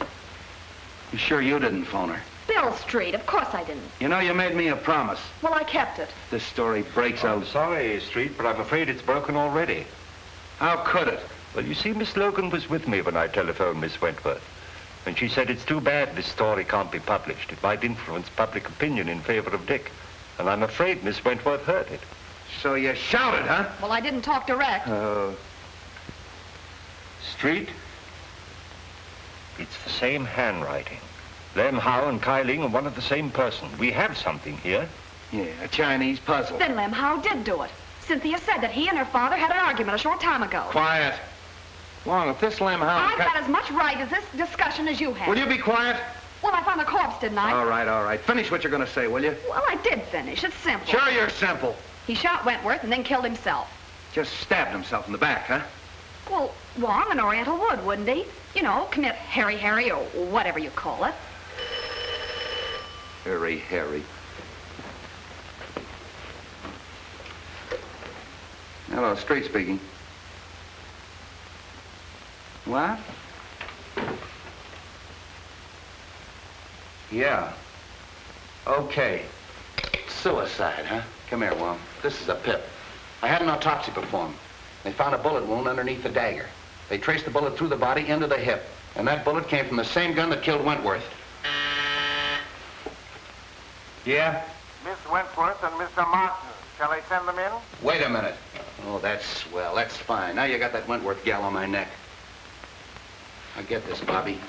You sure you didn't phone her? Bill Street, of course I didn't. You know, you made me a promise. Well, I kept it. This story breaks I'm out. sorry, Street, but I'm afraid it's broken already. How could it? Well, you see, Miss Logan was with me when I telephoned Miss Wentworth. And she said it's too bad this story can't be published. It might influence public opinion in favor of Dick. And I'm afraid Miss Wentworth heard it. So you shouted, huh? Well, I didn't talk direct. Street, it's the same handwriting. Lem Howe and Kai Ling are one of the same person. We have something here. Yeah, a Chinese puzzle. Then Lem Howe did do it. Cynthia said that he and her father had an argument a short time ago. Quiet. Long, if this Lem Howe... I've got as much right as this discussion as you have. Will you be quiet? Well, I found the corpse, didn't I? All right. Finish what you're going to say, will you? Well, I did finish. It's simple. Sure you're simple. He shot Wentworth and then killed himself. Just stabbed himself in the back, huh? Well, Wong and Oriental would, wouldn't he? You know, commit Harry or whatever you call it. Harry. Hello, Street speaking. What? Yeah. Okay. Suicide, huh? Come here, Wong. This is a pip. I had an autopsy performed. They found a bullet wound underneath the dagger. They traced the bullet through the body into the hip. And that bullet came from the same gun that killed Wentworth. Yeah? Miss Wentworth and Mr. Martin. Shall I send them in? Wait a minute. Oh, that's swell. That's fine. Now you got that Wentworth gal on my neck. I get this, Bobby.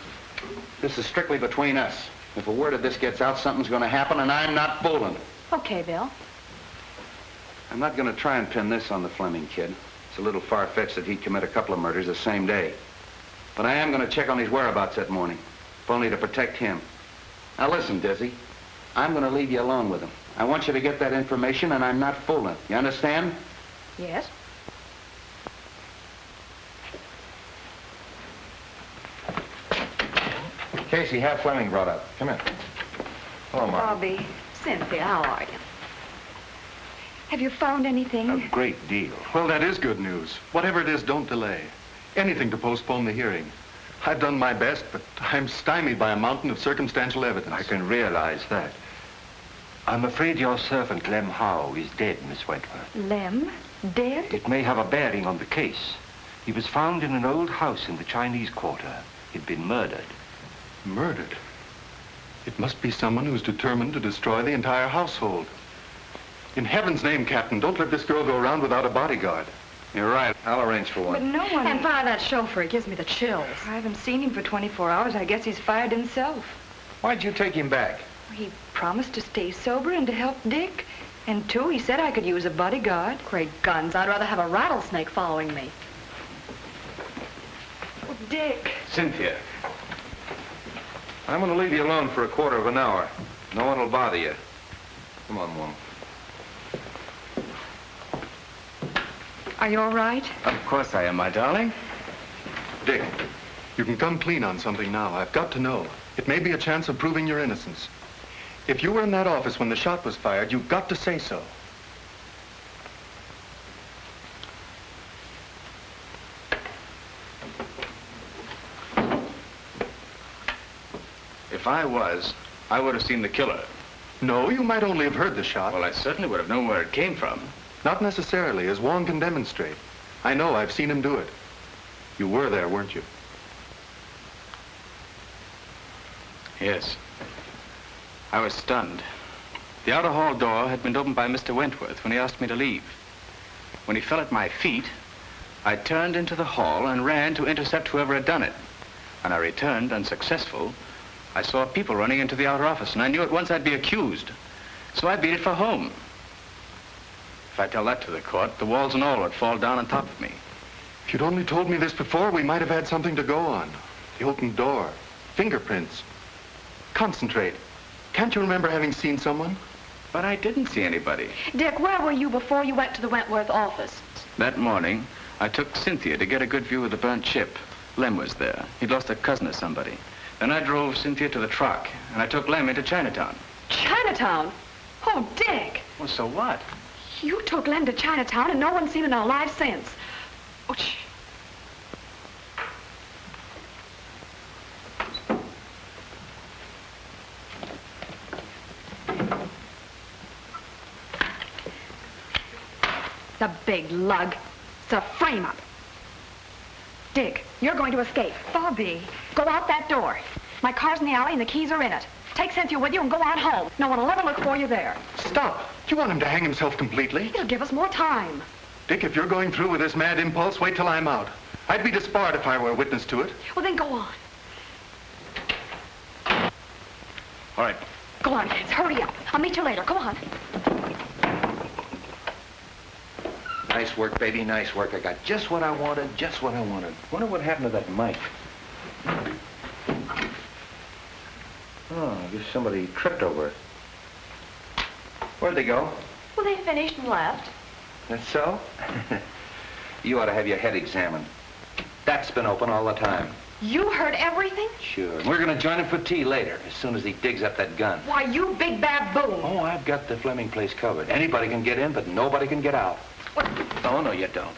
This is strictly between us. If a word of this gets out, something's going to happen, and I'm not fooling. Okay, Bill. I'm not going to try and pin this on the Fleming kid. It's a little far-fetched that he'd commit a couple of murders the same day. But I am going to check on his whereabouts that morning, if only to protect him. Now listen, Dizzy. I'm going to leave you alone with him. I want you to get that information, and I'm not fooling. You understand? Yes. Casey, have Fleming brought up. Come in. Hello, Mark. Bobby. Cynthia, how are you? Have you found anything? A great deal. Well, that is good news. Whatever it is, don't delay. Anything to postpone the hearing. I've done my best, but I'm stymied by a mountain of circumstantial evidence. I can realize that. I'm afraid your servant, Lem Howe, is dead, Miss Wentworth. Lem? Dead? It may have a bearing on the case. He was found in an old house in the Chinese Quarter. He'd been murdered. Murdered? It must be someone who's determined to destroy the entire household. In heaven's name, Captain, don't let this girl go around without a bodyguard. You're right. I'll arrange for one. But no one... And by that chauffeur, it gives me the chills. I haven't seen him for 24 hours. I guess he's fired himself. Why'd you take him back? He promised to stay sober and to help Dick. And too, he said I could use a bodyguard. Great guns, I'd rather have a rattlesnake following me. Oh, Dick. Cynthia. I'm going to leave you alone for a quarter of an hour. No one will bother you. Come on, woman. Are you all right? Of course I am, my darling. Dick, you can come clean on something now. I've got to know. It may be a chance of proving your innocence. If you were in that office when the shot was fired, you've got to say so. If I was, I would have seen the killer. No, you might only have heard the shot. Well, I certainly would have known where it came from. Not necessarily, as Wong can demonstrate. I know, I've seen him do it. You were there, weren't you? Yes. I was stunned. The outer hall door had been opened by Mr. Wentworth when he asked me to leave. When he fell at my feet, I turned into the hall and ran to intercept whoever had done it. When I returned, unsuccessful, I saw people running into the outer office, and I knew at once I'd be accused. So I beat it for home. If I tell that to the court, the walls and all would fall down on top of me. If you'd only told me this before, we might have had something to go on. The open door, fingerprints. Concentrate. Can't you remember having seen someone? But I didn't see anybody. Dick, where were you before you went to the Wentworth office? That morning, I took Cynthia to get a good view of the burnt ship. Lem was there. He'd lost a cousin or somebody. Then I drove Cynthia to the truck, and I took Lem into Chinatown. Chinatown? Oh, Dick. Well, so what? You took Lem to Chinatown and no one's seen him in our lives since. Oh, the big lug. It's a frame-up. Dick, you're going to escape. Bobby. Go out that door. My car's in the alley and the keys are in it. Take Cynthia with you and go on home. No one will ever look for you there. Stop. You want him to hang himself completely? It'll give us more time. Dick, if you're going through with this mad impulse, wait till I'm out. I'd be disbarred if I were a witness to it. Well, then go on. All right. Go on, kids. Hurry up. I'll meet you later. Go on. Nice work, baby, nice work. I got just what I wanted, just what I wanted. Wonder what happened to that mic. Oh, I guess somebody tripped over it. Where'd they go? Well, they finished and left. That's so? You ought to have your head examined. That's been open all the time. You heard everything? Sure. And we're going to join him for tea later, as soon as he digs up that gun. Why, you big baboon. Oh, I've got the Fleming place covered. Anybody can get in, but nobody can get out. What? Oh, no, you don't.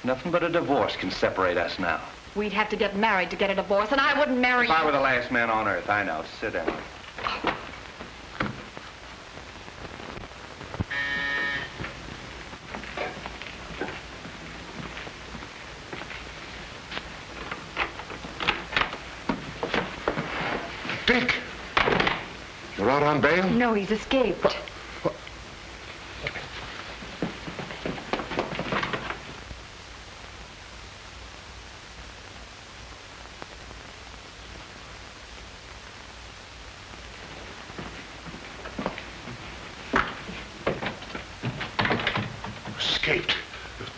Nothing but a divorce can separate us now. We'd have to get married to get a divorce, and I wouldn't marry If you. I were the last man on earth, I know. Sit down. Dick! You're out on bail? No, he's escaped. Escaped.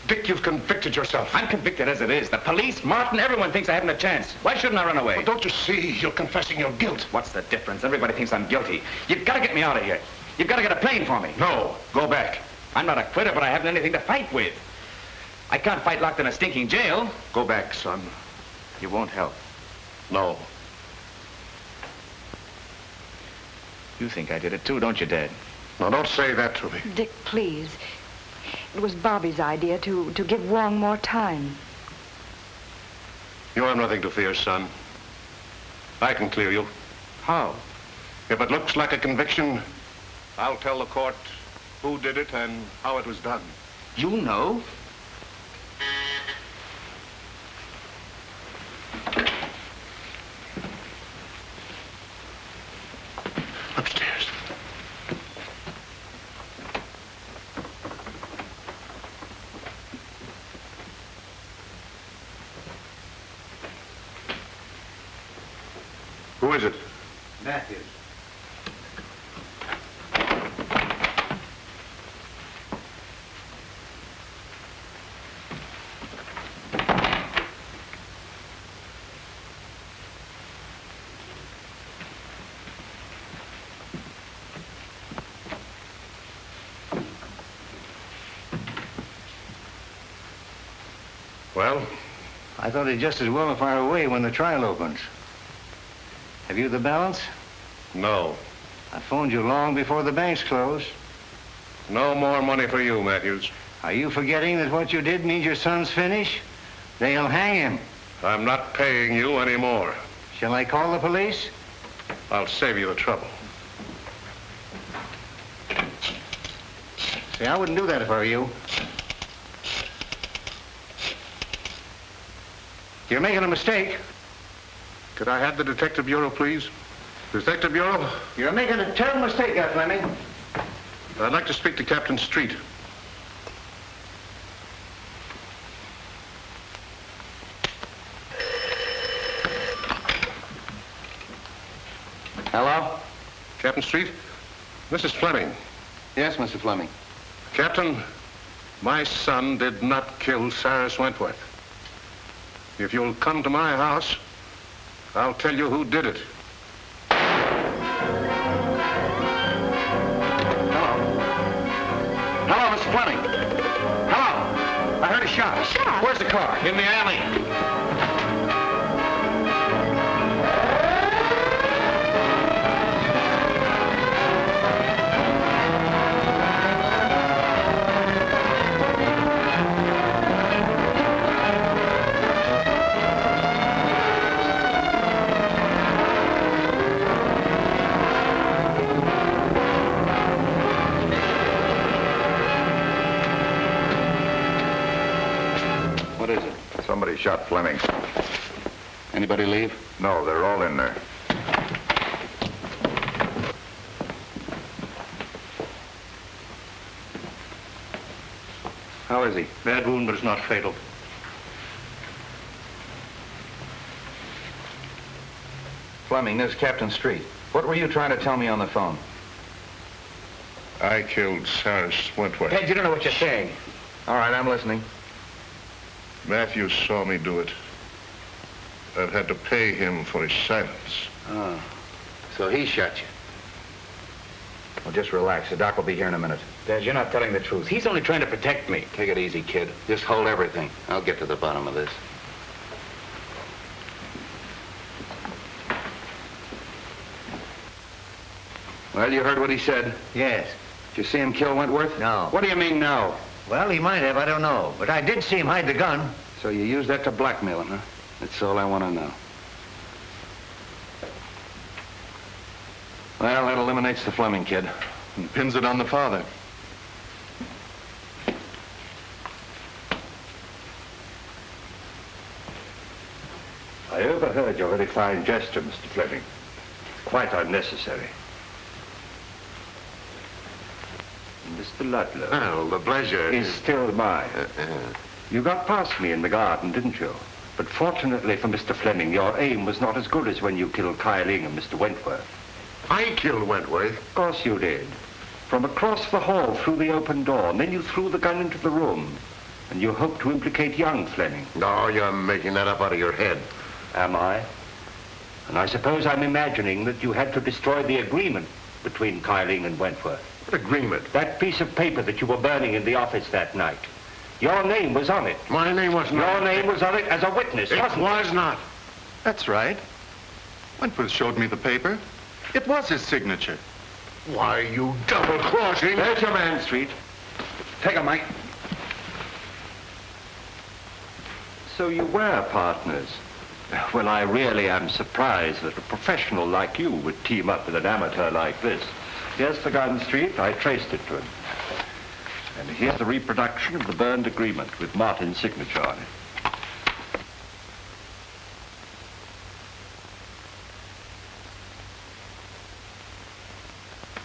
Dick, you've convicted yourself. I'm convicted as it is. The police, Martin, everyone thinks I haven't a chance. Why shouldn't I run away? Well, don't you see? You're confessing your guilt. What's the difference? Everybody thinks I'm guilty. You've got to get me out of here. You've got to get a plane for me. No, go back. I'm not a quitter, but I haven't anything to fight with. I can't fight locked in a stinking jail. Go back, son. You won't help. No. You think I did it too, don't you, Dad? No, don't say that to me. Dick, please. It was Bobby's idea to give Wong more time. You have nothing to fear, son. I can clear you. How? If it looks like a conviction, I'll tell the court who did it and how it was done. You know? Upstairs. Who is it? Matthews. Well? I thought he'd just as well fire away when the trial opens. Have you the balance? No. I phoned you long before the banks closed. No more money for you, Matthews. Are you forgetting that what you did means your son's finished? They'll hang him. I'm not paying you anymore. Shall I call the police? I'll save you the trouble. See, I wouldn't do that if I were you. You're making a mistake. Could I have the Detective Bureau, please? Detective Bureau? You're making a terrible mistake there, Fleming. I'd like to speak to Captain Street. Hello? Captain Street? This is Fleming. Yes, Mr. Fleming. Captain, my son did not kill Cyrus Wentworth. If you'll come to my house, I'll tell you who did it. No, was shot. Where's the car? In the alley. What is it? Somebody shot Fleming. Anybody leave? No, they're all in there. How is he? Bad wound, but it's not fatal. Fleming, this is Captain Street. What were you trying to tell me on the phone? I killed Cyrus Wentworth. Ted, you don't know what you're saying. All right, I'm listening. Matthews saw me do it. I've had to pay him for his silence. Oh, so he shot you. Well, just relax. The doc will be here in a minute. Dad, you're not telling the truth. He's only trying to protect me. Take it easy, kid. Just hold everything. I'll get to the bottom of this. Well, you heard what he said? Yes. Did you see him kill Wentworth? No. What do you mean, no? Well, he might have, I don't know. But I did see him hide the gun. So you used that to blackmail him, huh? That's all I want to know. Well, that eliminates the Fleming kid. And pins it on the father. I overheard your very fine gesture, Mr. Fleming. Quite unnecessary. Mr. Ludlow. Well, the pleasure is still mine. You got past me in the garden, didn't you? But fortunately for Mr. Fleming, your aim was not as good as when you killed Kyling and Mr. Wentworth. I killed Wentworth? Of course you did. From across the hall through the open door, and then you threw the gun into the room. And you hoped to implicate young Fleming. No, you're making that up out of your head. Am I? And I suppose I'm imagining that you had to destroy the agreement between Kyling and Wentworth. What agreement? That piece of paper that you were burning in the office that night. Your name was on it. My name was not. Your name was on it as a witness, It wasn't it? was not. That's right. Wentworth showed me the paper. It was his signature. Why, you double-crossing... There's your man, Street. Take him, Mike. So you were partners. Well, I really am surprised that a professional like you would team up with an amateur like this. Here's the gun, Street. I traced it to him. And here's the reproduction of the burned agreement with Martin's signature on it.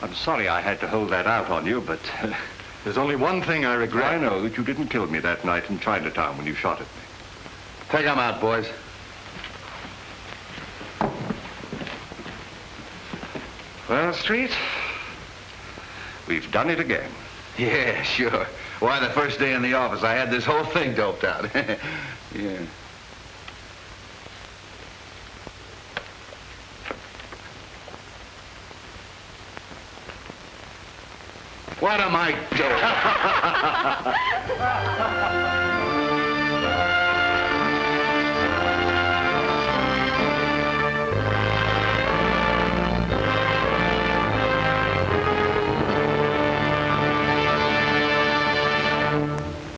I'm sorry I had to hold that out on you, but... There's only one thing I regret. I know that you didn't kill me that night in Chinatown when you shot at me. Take him out, boys. Well, Street, we've done it again. Yeah, sure. Why, the first day in the office, I had this whole thing doped out. Yeah. What am I doing?